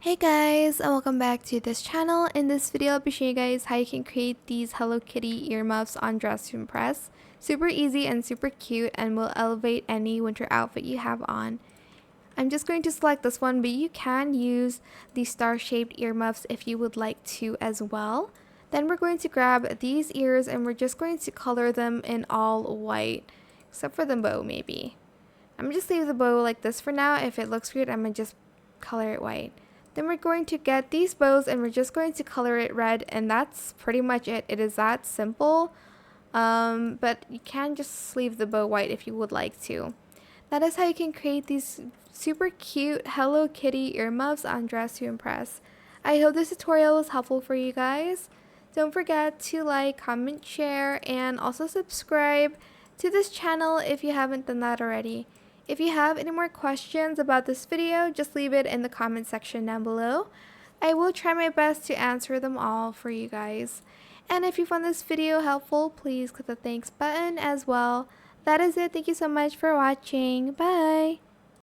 Hey guys, and welcome back to this channel. In this video, I'll be showing you guys how you can create these Hello Kitty earmuffs on Dress to Impress. Super easy and super cute and will elevate any winter outfit you have on. I'm just going to select this one, but you can use the star-shaped earmuffs if you would like to as well. Then we're going to grab these ears and we're just going to color them in all white, except for the bow maybe. I'm going to just leave the bow like this for now. If it looks weird, I'm going to just color it white. Then we're going to get these bows and we're just going to color it red, and that's pretty much it. It is that simple, but you can just leave the bow white if you would like to. That is how you can create these super cute Hello Kitty earmuffs on Dress to Impress. I hope this tutorial was helpful for you guys. Don't forget to like, comment, share, and also subscribe to this channel if you haven't done that already. If you have any more questions about this video, just leave it in the comment section down below. I will try my best to answer them all for you guys. And if you found this video helpful, please click the thanks button as well. That is it. Thank you so much for watching. Bye!